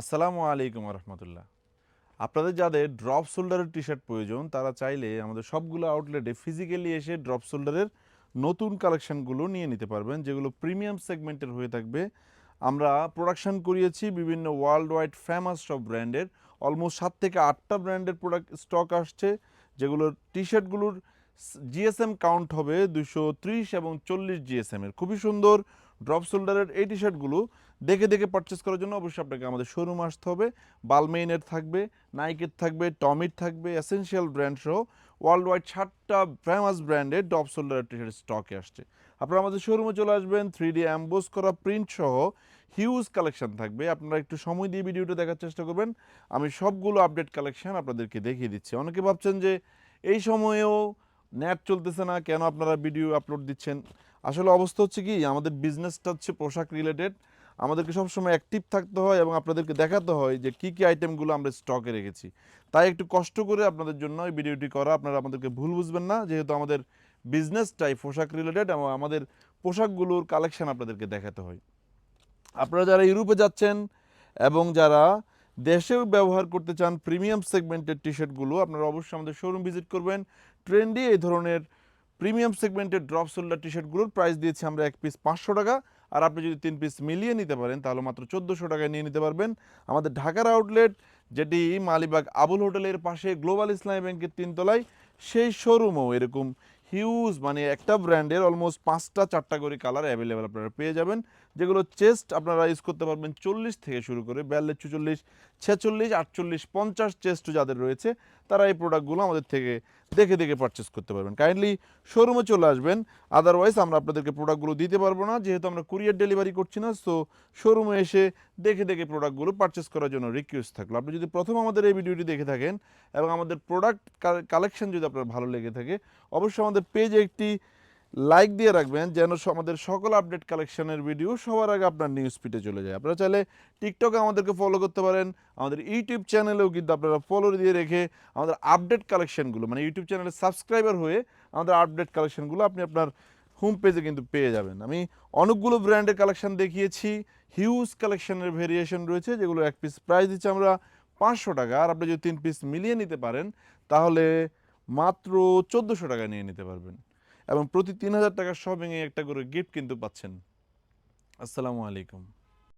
আসসালামু আলাইকুম রহমতুল্লাহ। আপনাদের যাদের ড্রপ শোল্ডারের টি শার্ট প্রয়োজন তারা চাইলে আমাদের সবগুলো আউটলেটে ফিজিক্যালি এসে ড্রপ শোল্ডারের নতুন কালেকশনগুলো নিয়ে নিতে পারবেন, যেগুলো প্রিমিয়াম সেগমেন্টের হয়ে থাকবে। আমরা প্রোডাকশন করিয়েছি বিভিন্ন ওয়ার্ল্ড ওয়াইড ফেমাস সব ব্র্যান্ডের, অলমোস্ট 7 থেকে 8টা ব্র্যান্ডের প্রোডাক্ট স্টক আসছে, যেগুলোর টি শার্টগুলোর জিএসএম কাউন্ট হবে 230 এবং 40 জিএসএমের। খুবই সুন্দর ড্রপ শোল্ডারের এই টি শার্টগুলো দেখে দেখে পারচেস করার জন্য অবশ্যই আপনাকে আমাদের শোরুম আসতে হবে। বালমেইনের থাকবে, নাইকের থাকবে, টমির থাকবে, এসেনশিয়াল ব্র্যান্ড সহ ওয়ার্ল্ড ওয়াইড 7টা ফেমাস ব্র্যান্ডের ড্রপ শোল্ডারের টি শার্ট স্টকে আসছে। আপনারা আমাদের শোরুমে চলে আসবেন। 3D অ্যাম্বোস করা প্রিন্ট সহ হিউজ কালেকশন থাকবে। আপনারা একটু সময় দিয়ে ভিডিওটা দেখার চেষ্টা করবেন। আমি সবগুলো আপডেট কালেকশন আপনাদেরকে দেখিয়ে দিচ্ছি। অনেকে ভাবছেন যে এই সময়েও নেট চলতেছে না, কেন আপনারা ভিডিও আপলোড দিচ্ছেন। আসলে অবস্থা হচ্ছে কি, আমাদের বিজনেসটা হচ্ছে পোশাক রিলেটেড। আমাদেরকে সবসময় অ্যাক্টিভ থাকতে হয় এবং আপনাদেরকে দেখাতে হয় যে কী কী আইটেমগুলো আমরা স্টকে রেখেছি। তাই একটু কষ্ট করে আপনাদের জন্য এই ভিডিওটি করা। আপনারা আমাদেরকে ভুল বুঝবেন না, যেহেতু আমাদের বিজনেসটাই পোশাক রিলেটেড এবং আমাদের পোশাকগুলোর কালেকশন আপনাদেরকে দেখাতে হয়। আপনারা যারা ইউরোপে যাচ্ছেন এবং যারা দেশেও ব্যবহার করতে চান প্রিমিয়াম সেগমেন্টের টি শার্টগুলো, আপনারা অবশ্যই আমাদের শোরুম ভিজিট করবেন। ট্রেন্ডি এই ধরনের প্রিমিয়াম সেগমেন্টের ড্রপ শোল্ডার টি শার্টগুলোর প্রাইস দিয়েছি আমরা এক পিস 500 টাকা। আর আপনি যদি 3 পিস মিলিয়ে নিতে পারেন তাহলে মাত্র 1400 টাকায় নিয়ে নিতে পারবেন। আমাদের ঢাকার আউটলেট, যেটি মালিবাগ আবুল হোটেলের পাশে গ্লোবাল ইসলামী ব্যাংকের 3 তলায়, সেই শোরুমও এরকম হিউজ, মানে একটা ব্র্যান্ডের অলমোস্ট 5টা 4টা করে কালার অ্যাভেলেবেল আপনারা পেয়ে যাবেন, যেগুলো চেস্ট আপনারা ইউজ করতে পারবেন 40 থেকে শুরু করে 42, 44, 46, 48, 50 চেস্ট যাদের রয়েছে তারা এই প্রোডাক্টগুলো আমাদের থেকে দেখে দেখে পারচেস করতে পারবেন। কাইন্ডলি শোরুমে চলে আসবেন, আদারওয়াইজ আমরা আপনাদেরকে প্রোডাক্টগুলো দিতে পারবো না, যেহেতু আমরা কুরিয়ার ডেলিভারি করছি না। সো শোরুমে এসে দেখে দেখে প্রোডাক্টগুলো পারচেস করার জন্য রিকোয়েস্ট থাকলো। আপনি যদি প্রথম আমাদের এই ভিডিওটি দেখে থাকেন এবং আমাদের প্রোডাক্ট কালেকশন যদি আপনার ভালো লেগে থাকে, অবশ্যই আমাদের পেজে একটি লাইক দিয়ে রাখবেন, যেন আমাদের সকল আপডেট কালেকশনের ভিডিও সবার আগে আপনার নিউজ ফিডে চলে যায়। আপনারা চাইলে টিকটকে আমাদেরকে ফলো করতে পারেন, আমাদের ইউটিউব চ্যানেলেও কিন্তু আপনারা ফলো দিয়ে রেখে আমাদের আপডেট কালেকশনগুলো, মানে ইউটিউব চ্যানেলের সাবস্ক্রাইবার হয়ে আমাদের আপডেট কালেকশনগুলো আপনি আপনার হোম পেজে কিন্তু পেয়ে যাবেন। আমি অনেকগুলো ব্র্যান্ডের কালেকশন দেখিয়েছি, হিউজ কালেকশনের ভেরিয়েশন রয়েছে, যেগুলো এক পিস প্রাইস দিচ্ছে আমরা 500 টাকা। আর আপনি যদি 3 পিস মিলিয়ে নিতে পারেন তাহলে মাত্র 1400 টাকা নিয়ে নিতে পারবেন এবং প্রতি 3000 টাকার শপিংয়ে একটা করে গিফট কিন্তু পাচ্ছেন। আসসালামু আলাইকুম।